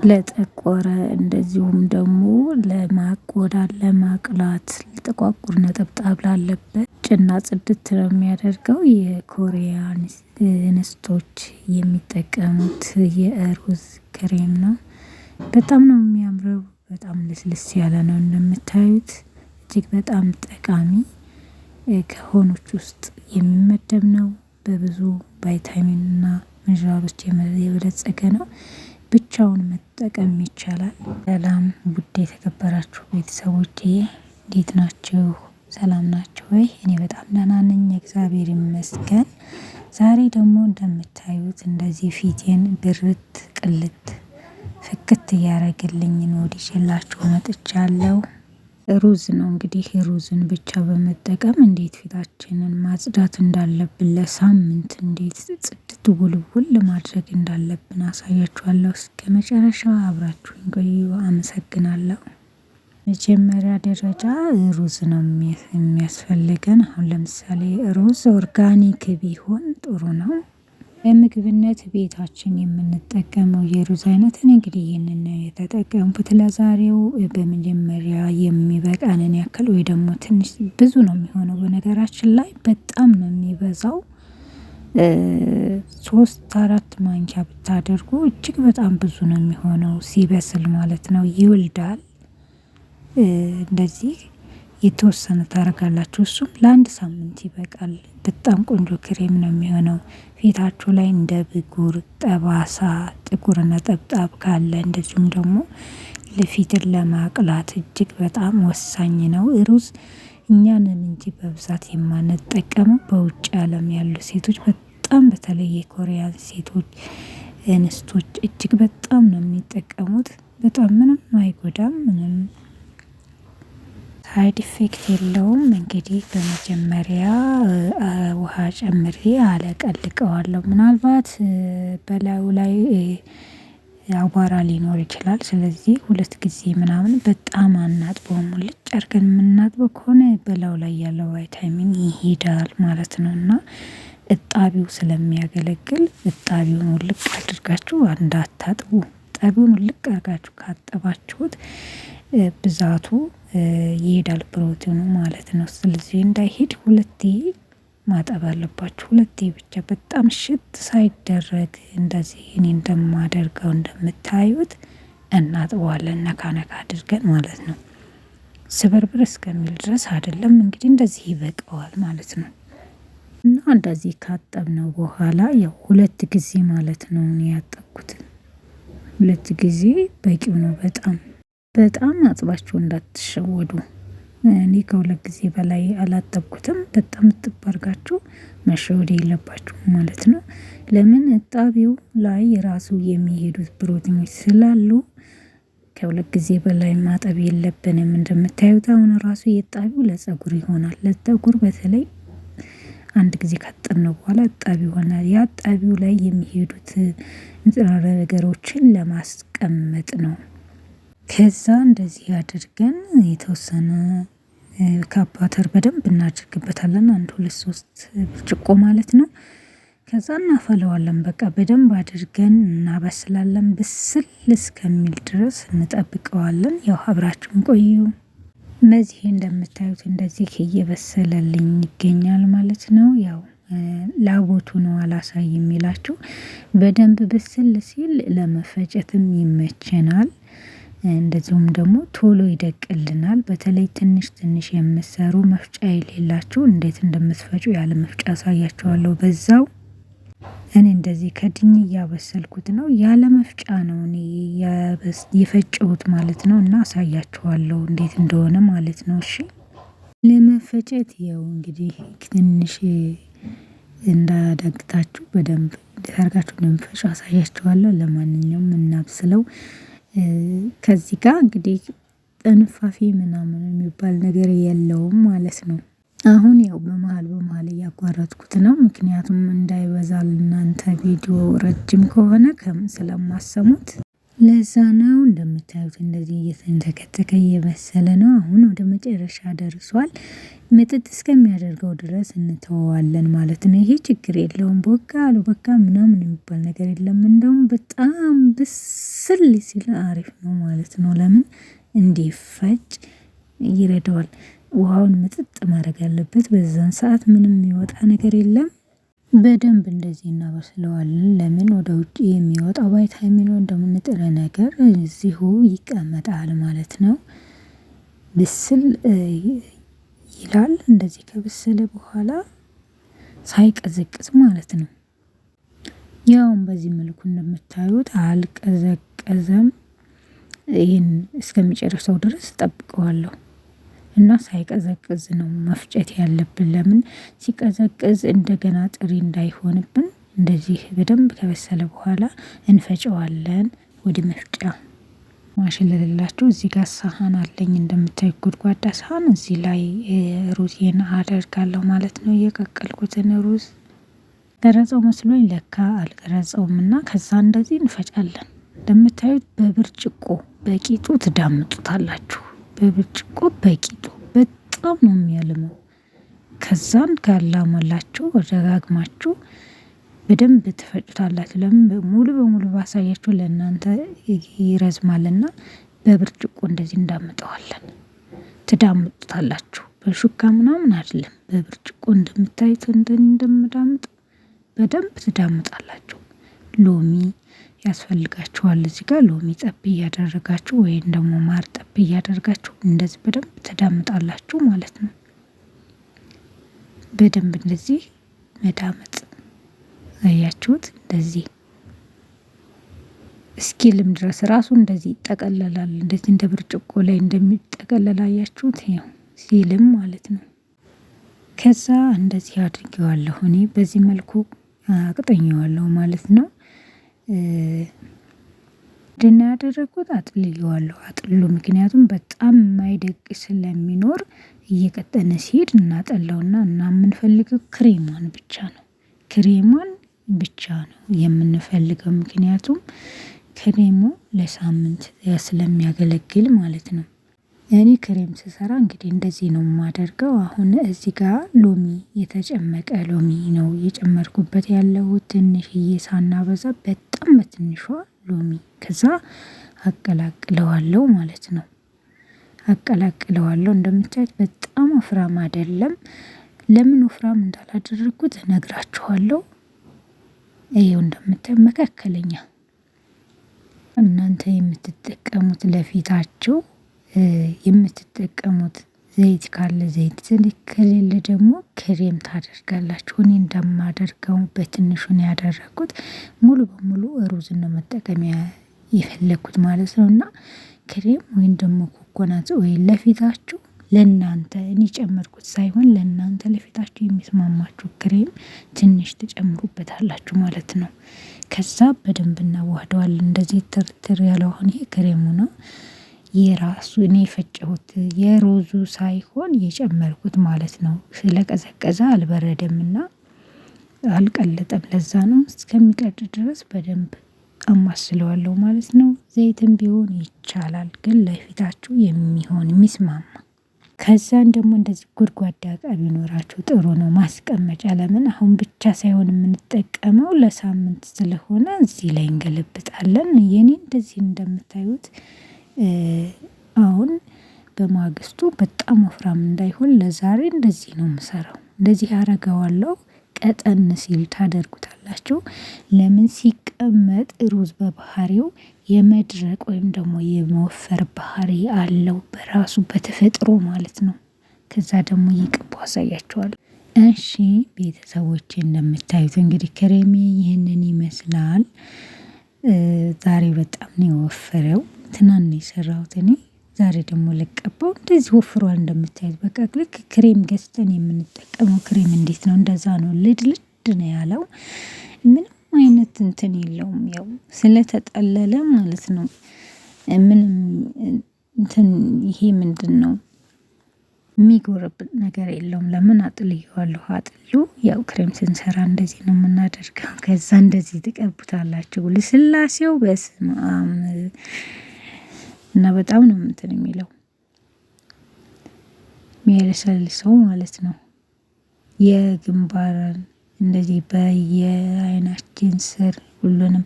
ለጠቆረ እንደዚሁም ደግሞ ለማቆዳት ለማቅላት ጥቋቁር ነጠብጣብ ላለበት ጭና ጽድት ነው የሚያደርገው። የኮሪያን እንስቶች የሚጠቀሙት የሩዝ ክሬም ነው። በጣም ነው የሚያምረው። በጣም ልስልስ ያለ ነው እንደምታዩት። እጅግ በጣም ጠቃሚ ከሆኖች ውስጥ የሚመደብ ነው። በብዙ ቫይታሚን እና ሚነራሎች የበለፀገ ነው። ብቻውን መጠቀም ይቻላል። ሰላም ውድ የተከበራችሁ ቤተሰቦቼ እንዴት ናችሁ? ሰላም ናችሁ ወይ? እኔ በጣም ደህና ነኝ፣ እግዚአብሔር ይመስገን። ዛሬ ደግሞ እንደምታዩት እንደዚህ ፊቴን ብርት ቅልት ፍክት እያደረገልኝ ነው ይዤላችሁ መጥቻለሁ። ሩዝ ነው እንግዲህ ሩዝን ብቻ በመጠቀም እንዴት ፊታችንን ማጽዳት እንዳለብን ለሳምንት እንዴት ጽድት ውልውል ማድረግ እንዳለብን አሳያችኋለሁ። እስከመጨረሻ አብራችሁኝ ቆዩ። አመሰግናለሁ። መጀመሪያ ደረጃ ሩዝ ነው የሚያስፈልገን። አሁን ለምሳሌ ሩዝ ኦርጋኒክ ቢሆን ጥሩ ነው። ለምግብነት ቤታችን የምንጠቀመው የሩዝ አይነት እንግዲህ ይህንን የተጠቀምኩት ለዛሬው። በመጀመሪያ የሚበቃንን ያክል ወይ ደግሞ ትንሽ ብዙ ነው የሚሆነው በነገራችን ላይ በጣም ነው የሚበዛው። 3-4 ማንኪያ ብታደርጉ እጅግ በጣም ብዙ ነው የሚሆነው ሲበስል ማለት ነው። ይወልዳል። እንደዚህ የተወሰነ ታደርጋላችሁ። እሱም ለአንድ ሳምንት ይበቃል። በጣም ቆንጆ ክሬም ነው የሚሆነው። ፊታችሁ ላይ እንደ ብጉር ጠባሳ ጥቁር ነጠብጣብ ካለ እንደዚሁም ደግሞ ለፊትን ለማቅላት እጅግ በጣም ወሳኝ ነው። ሩዝ እኛንን እንጂ በብዛት የማንጠቀመው በውጭ አለም ያሉ ሴቶች በጣም በተለይ የኮሪያን ሴቶች እንስቶች እጅግ በጣም ነው የሚጠቀሙት። በጣም ምንም አይጎዳም፣ ምንም ሳይድ ኢፌክት የለውም። እንግዲህ በመጀመሪያ ውሃ ጨምሬ አለቀልቀዋለሁ። ምናልባት በላዩ ላይ አቧራ ሊኖር ይችላል። ስለዚህ 2 ጊዜ ምናምን በጣም አናጥበውም። ሙልጭ አድርገን የምናጥበው ከሆነ በላዩ ላይ ያለው ቫይታሚን ይሄዳል ማለት ነው እና እጣቢው ስለሚያገለግል እጣቢውን ውልቅ አድርጋችሁ እንዳታጥቡ። እጣቢውን ውልቅ አድርጋችሁ ካጠባችሁት ብዛቱ ይሄዳል ፕሮቲኑ ማለት ነው። ስለዚህ እንዳይሄድ 2 ማጠብ አለባችሁ። 2 ብቻ በጣም ሽት ሳይደረግ እንደዚህ እኔ እንደማደርገው እንደምታዩት እናጥበዋለን ነካ ነካ አድርገን ማለት ነው። ስብርብር እስከሚል ድረስ አይደለም እንግዲህ እንደዚህ ይበቃዋል ማለት ነው። እና እንደዚህ ካጠብነው በኋላ ያው 2 ጊዜ ማለት ነው እኔ ያጠብኩት 2 ጊዜ በቂው ነው። በጣም አጥባችሁ እንዳትሸወዱ። እኔ ከ2 ጊዜ በላይ አላጠብኩትም። በጣም እጥብ አድርጋችሁ መሸወድ የለባችሁም ማለት ነው። ለምን እጣቢው ላይ ራሱ የሚሄዱት ፕሮቲኖች ስላሉ ከ2 ጊዜ በላይ ማጠብ የለብንም። እንደምታዩት አሁን ራሱ የእጣቢው ለፀጉር ይሆናል። ለፀጉር በተለይ አንድ ጊዜ ካጠብነው በኋላ እጣቢ ይሆናል። ያ እጣቢው ላይ የሚሄዱት ንጥረ ነገሮችን ለማስቀመጥ ነው። ከዛ እንደዚህ አድርገን የተወሰነ ካፓተር በደንብ እናድርግበታለን። 1-2-3 ብርጭቆ ማለት ነው። ከዛ እናፈለዋለን። በቃ በደንብ አድርገን እናበስላለን። ብስል እስከሚል ድረስ እንጠብቀዋለን። ያው አብራችሁን ቆዩ። እነዚህ እንደምታዩት እንደዚህ እየበሰለልኝ ይገኛል ማለት ነው። ያው ላቦቱ ነው አላሳይ የሚላችሁ። በደንብ ብስል ሲል ለመፈጨትም ይመቸናል። እንደዚሁም ደግሞ ቶሎ ይደቅልናል። በተለይ ትንሽ የምትሰሩ መፍጫ የሌላችሁ እንዴት እንደምትፈጩ ያለ መፍጫ አሳያችኋለሁ በዛው። እኔ እንደዚህ ከድኜ እያበሰልኩት ነው። ያለ መፍጫ ነው እኔ የፈጨሁት ማለት ነው እና አሳያችኋለሁ እንዴት እንደሆነ ማለት ነው። እሺ ለመፈጨት ያው እንግዲህ ትንሽ እንዳዳግታችሁ በደንብ አድርጋችሁ እንደምትፈጩ አሳያችኋለሁ። ለማንኛውም እናብስለው። ከዚህ ጋር እንግዲህ ጥንፋፊ ምናምን የሚባል ነገር የለውም ማለት ነው። አሁን ያው በመሃል እያቋረጥኩት ነው። ምክንያቱም እንዳይበዛል እናንተ ቪዲዮ ረጅም ከሆነ ስለማሰሙት ለዛ ነው። እንደምታዩት እንደዚህ እየተንተከተከ እየበሰለ ነው። አሁን ወደ መጨረሻ ደርሷል። ምጥጥ እስከሚያደርገው ድረስ እንተወዋለን ማለት ነው። ይሄ ችግር የለውም። ቦካ አልቦካ ምናምን የሚባል ነገር የለም። እንደውም በጣም ብስል ሲል አሪፍ ነው ማለት ነው። ለምን እንዲፈጭ ይረዳዋል። ውሃውን ምጥጥ ማድረግ ያለበት በዛን ሰዓት ምንም የሚወጣ ነገር የለም። በደንብ እንደዚህ እናበስለዋለን። ለምን ወደ ውጪ የሚወጣው ቫይታሚን ወይም ንጥረ ነገር እዚሁ ይቀመጣል ማለት ነው። ብስል ይላል። እንደዚህ ከበሰለ በኋላ ሳይቀዘቅዝ ማለት ነው። ያውም በዚህ መልኩ እንደምታዩት አልቀዘቀዘም። ይህን እስከሚጨርሰው ድረስ እጠብቀዋለሁ እና ሳይቀዘቅዝ ነው መፍጨት ያለብን። ለምን ሲቀዘቅዝ እንደገና ጥሪ እንዳይሆንብን እንደዚህ በደንብ ከበሰለ በኋላ እንፈጨዋለን ወደ መፍጫ። ማሽን ለሌላችሁ እዚህ ጋር ሳህን አለኝ እንደምታዩት ጎድጓዳ ሳህን። እዚህ ላይ ሩዝዬን አደርጋለሁ ማለት ነው። የቀቀልኩትን ሩዝ ቀረጸው መስሎኝ ለካ አልቀረጸውምና ከዛ እንደዚህ እንፈጫለን። እንደምታዩት በብርጭቆ በቂጡ ትዳምጡታላችሁ። በብርጭቆ በቂጡ በጣም ነው የሚያልመው። ከዛን ካላመላችሁ ደጋግማችሁ በደንብ ትፈጩታላችሁ። ለምን ሙሉ በሙሉ ባሳያችሁ ለእናንተ ይረዝማልና በብርጭቆ እንደዚህ እንዳምጠዋለን። ትዳምጡታላችሁ። በሹካ ምናምን አይደለም። በብርጭቆ እንደምታዩት እንደምዳምጥ በደንብ ትዳምጣላችሁ። ሎሚ ያስፈልጋችኋል። እዚህ ጋር ሎሚ ጠብ እያደረጋችሁ ወይም ደግሞ ማር ጠብ እያደረጋችሁ እንደዚህ በደንብ ትዳምጣላችሁ ማለት ነው። በደንብ እንደዚህ መዳመጥ አያችሁት? እንደዚህ እስኪልም ድረስ ራሱ እንደዚህ ይጠቀለላል። እንደዚህ እንደ ብርጭቆ ላይ እንደሚጠቀለል አያችሁት? ይኸው ሲልም ማለት ነው። ከዛ እንደዚህ አድርጌዋለሁ እኔ በዚህ መልኩ አቅጥኜዋለሁ ማለት ነው። ድና ያደረኩት አጥልየዋለሁ። አጥሉ ምክንያቱም በጣም የማይደቅ ስለሚኖር እየቀጠነ ሲሄድ እናጠላውና የምንፈልገው ክሬሟን ብቻ ነው። ክሬሟን ብቻ ነው የምንፈልገው። ምክንያቱም ክሬሙ ለሳምንት ስለሚያገለግል ማለት ነው። እኔ ክሬም ስሰራ እንግዲህ እንደዚህ ነው የማደርገው። አሁን እዚህ ጋር ሎሚ የተጨመቀ ሎሚ ነው የጨመርኩበት ያለው ትንሽዬ ሳናበዛ በጣም በትንሿ ሎሚ። ከዛ አቀላቅለዋለሁ ማለት ነው። አቀላቅለዋለሁ እንደምታዩት በጣም ወፍራም አይደለም። ለምን ወፍራም እንዳላደረኩት እነግራችኋለሁ። ይሄው እንደምታዩት መካከለኛ። እናንተ የምትጠቀሙት ለፊታችሁ የምትጠቀሙት ዘይት ካለ ዘይት፣ ከሌለ ደግሞ ክሬም ታደርጋላችሁ። እኔ እንደማደርገው በትንሹ ነው ያደረኩት። ሙሉ በሙሉ ሩዝን ነው መጠቀሚያ የፈለኩት ማለት ነው። እና ክሬም ወይም ደግሞ ኮኮናት ኦይል ለፊታችሁ ለእናንተ እኔ ጨመርኩት ሳይሆን ለእናንተ ለፊታችሁ የሚስማማችሁ ክሬም ትንሽ ትጨምሩበታላችሁ ማለት ነው። ከዛ በደንብ እናዋህደዋለን። እንደዚህ ትርትር ያለው አሁን ይሄ ክሬሙ ነው። የራሱ እኔ የፈጨሁት የሮዙ ሳይሆን የጨመርኩት ማለት ነው። ስለቀዘቀዘ አልበረደምና አልቀለጠም። ለዛ ነው እስከሚቀድ ድረስ በደንብ አማስለዋለሁ ማለት ነው። ዘይትም ቢሆን ይቻላል፣ ግን ለፊታችሁ የሚሆን የሚስማማ። ከዛን ደግሞ እንደዚህ ጎድጓዳ እቃ ቢኖራችሁ ጥሩ ነው ማስቀመጫ። ለምን አሁን ብቻ ሳይሆን የምንጠቀመው ለሳምንት ስለሆነ እዚህ ላይ እንገለብጣለን። የኔ እንደዚህ እንደምታዩት አሁን በማግስቱ በጣም ወፍራም እንዳይሆን ለዛሬ እንደዚህ ነው የምሰራው። እንደዚህ አረገዋለሁ። ቀጠን ሲል ታደርጉታላችሁ። ለምን ሲቀመጥ ሩዝ በባህሪው የመድረቅ ወይም ደግሞ የመወፈር ባህሪ አለው በራሱ በተፈጥሮ ማለት ነው። ከዛ ደግሞ ይቅቡ አሳያችኋለሁ። እሺ ቤተሰቦቼ እንደምታዩት እንግዲህ ክሬሜ ይህንን ይመስላል። ዛሬ በጣም ነው የወፈረው። ትናንት የሰራሁት እኔ ዛሬ ደግሞ ልቀባው እንደዚህ ወፍሯል። እንደምታዩት በቃ ልክ ክሬም ገዝተን የምንጠቀመው ክሬም እንዴት ነው እንደዛ ነው። ልድ ነው ያለው። ምንም አይነት እንትን የለውም። ያው ስለተጠለለ ማለት ነው። ምንም እንትን ይሄ ምንድነው የሚጎርብን ነገር የለውም። ለምን አጥልየዋለሁ። አጥሉ ያው ክሬም ስንሰራ እንደዚህ ነው የምናደርገው። ከዛ እንደዚህ ትቀቡታላችሁ። ልስላሴው በስመአብ እና በጣም ነው እንትን የሚለው። የሚያለሰልሰው ማለት ነው። የግንባርን እንደዚህ በየአይናችን ስር ሁሉንም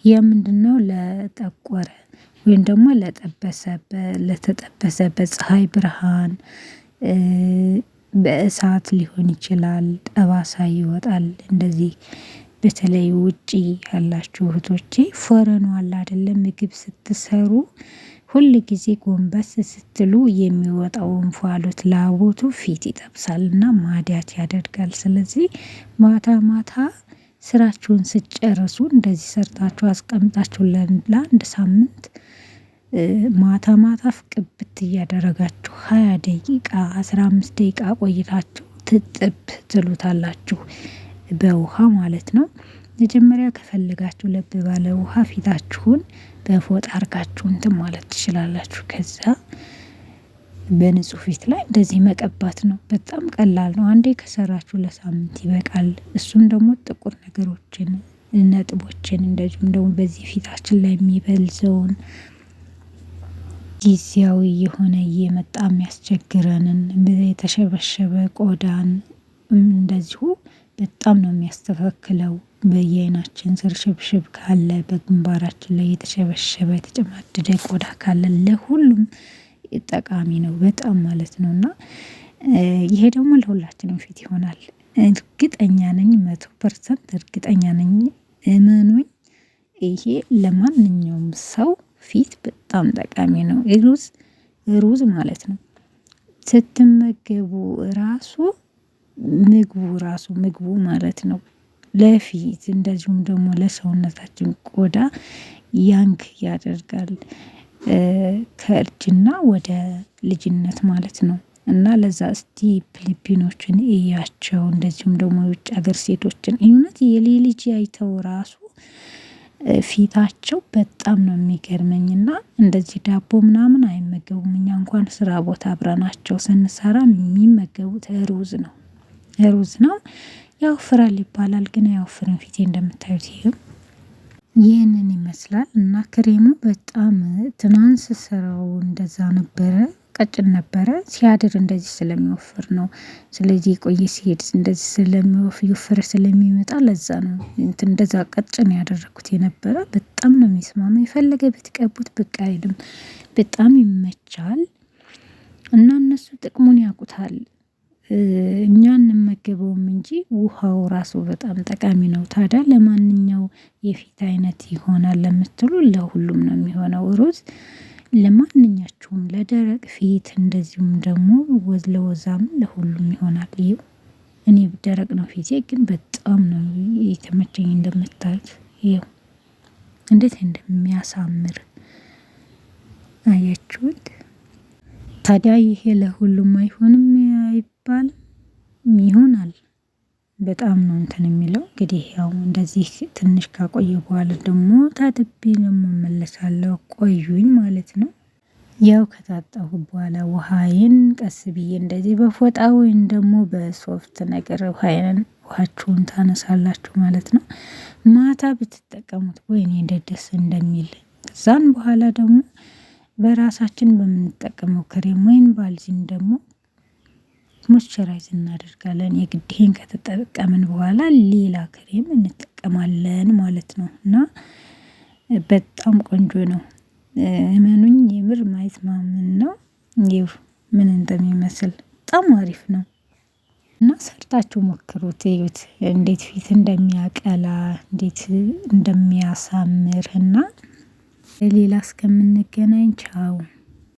የምንድነው ለጠቆረ ወይም ደግሞ ለተጠበሰ በፀሐይ ብርሃን በእሳት ሊሆን ይችላል ጠባሳ ይወጣል። እንደዚህ በተለይ ውጪ ያላችሁ እህቶቼ ፎረኖ አለ አይደለ ምግብ ስትሰሩ ሁል ጊዜ ጎንበስ ስትሉ የሚወጣው እንፋሎት ላቦቱ ፊት ይጠብሳልና ማዲያት ያደርጋል። ስለዚህ ማታ ማታ ስራችሁን ስትጨርሱ እንደዚህ ሰርታችሁ አስቀምጣችሁ ለአንድ ሳምንት ማታ ማታ ፍቅብት እያደረጋችሁ 20 ደቂቃ 15 ደቂቃ ቆይታችሁ ትጥብ ትሉታላችሁ በውሃ ማለት ነው። መጀመሪያ ከፈለጋችሁ ለብ ባለ ውሃ ፊታችሁን በፎጣ አርጋችሁ እንትን ማለት ትችላላችሁ። ከዛ በንጹህ ፊት ላይ እንደዚህ መቀባት ነው። በጣም ቀላል ነው። አንዴ ከሰራችሁ ለሳምንት ይበቃል። እሱም ደግሞ ጥቁር ነገሮችን ነጥቦችን እንደዚሁም ደግሞ በዚህ ፊታችን ላይ የሚበልዘውን ጊዜያዊ የሆነ እየመጣ የሚያስቸግረንን የተሸበሸበ ቆዳን እንደዚሁ በጣም ነው የሚያስተካክለው። በየአይናችን ስር ሽብሽብ ካለ በግንባራችን ላይ የተሸበሸበ የተጨማደደ ቆዳ ካለ ለሁሉም ጠቃሚ ነው በጣም ማለት ነው። እና ይሄ ደግሞ ለሁላችንም ፊት ይሆናል። እርግጠኛ ነኝ 100% እርግጠኛ ነኝ። እመኑኝ ይሄ ለማንኛውም ሰው ፊት በጣም ጠቃሚ ነው። ሩዝ ማለት ነው ስትመገቡ ራሱ ምግቡ ማለት ነው ለፊት እንደዚሁም ደግሞ ለሰውነታችን ቆዳ ያንግ ያደርጋል። ከእርጅና ወደ ልጅነት ማለት ነው። እና ለዛ እስቲ ፊሊፒኖችን እያቸው እንደዚሁም ደግሞ የውጭ ሀገር ሴቶችን እውነት የሌ ልጅ አይተው ራሱ ፊታቸው በጣም ነው የሚገርመኝና እንደዚህ ዳቦ ምናምን አይመገቡም። እኛ እንኳን ስራ ቦታ አብረናቸው ስንሰራ የሚመገቡት ሩዝ ነው። ሩዝ ነው ያወፍራል ይባላል ግን አያወፍርም። ፊቴ እንደምታዩት ይህንን ይመስላል። እና ክሬሙ በጣም ትናንት ስሰራው እንደዛ ነበረ ቀጭን ነበረ ሲያድር እንደዚህ ስለሚወፍር ነው። ስለዚህ ቆየ ሲሄድ እንደዚህ እየወፈረ ስለሚመጣ ለዛ ነው እንደዛ ቀጭን ያደረኩት የነበረ። በጣም ነው የሚስማማው የፈለገ ብትቀቡት ብቅ አይልም። በጣም ይመቻል። እና እነሱ ጥቅሙን ያውቁታል። እኛ አንመገበውም እንጂ ውሃው ራሱ በጣም ጠቃሚ ነው። ታዲያ ለማንኛው የፊት አይነት ይሆናል ለምትሉ ለሁሉም ነው የሚሆነው ሩዝ። ለማንኛችሁም ለደረቅ ፊት እንደዚሁም ደግሞ ለወዛም ለሁሉም ይሆናል። እኔ ደረቅ ነው ፊቴ ግን በጣም ነው የተመቸኝ። እንደምታዩት እንዴት እንደሚያሳምር አያችሁት? ታዲያ ይሄ ለሁሉም አይሆንም አይባልም ይሆናል። በጣም ነው እንትን የሚለው እንግዲህ ያው እንደዚህ ትንሽ ካቆየ በኋላ ደግሞ ታጥቤ ደግሞ እመለሳለሁ። ቆዩኝ ማለት ነው። ያው ከታጠቡ በኋላ ውሃዬን ቀስ ብዬ እንደዚህ በፎጣ ወይም ደግሞ በሶፍት ነገር ውሃችሁን ታነሳላችሁ ማለት ነው። ማታ ብትጠቀሙት ወይኔ እንዴት ደስ እንደሚል። ከዛን በኋላ ደግሞ በራሳችን በምንጠቀመው ክሬም ወይም ባልዚን ደግሞ ሞይስቸራይዝ እናደርጋለን። የግድ ይሄን ከተጠቀምን በኋላ ሌላ ክሬም እንጠቀማለን ማለት ነው። እና በጣም ቆንጆ ነው። እመኑኝ የምር ማየት ማመን ነው። ምን እንደሚመስል በጣም አሪፍ ነው። እና ሰርታችሁ ሞክሩት እዩት እንዴት ፊት እንደሚያቀላ እንዴት እንደሚያሳምር። እና ሌላ እስከምንገናኝ ቻው።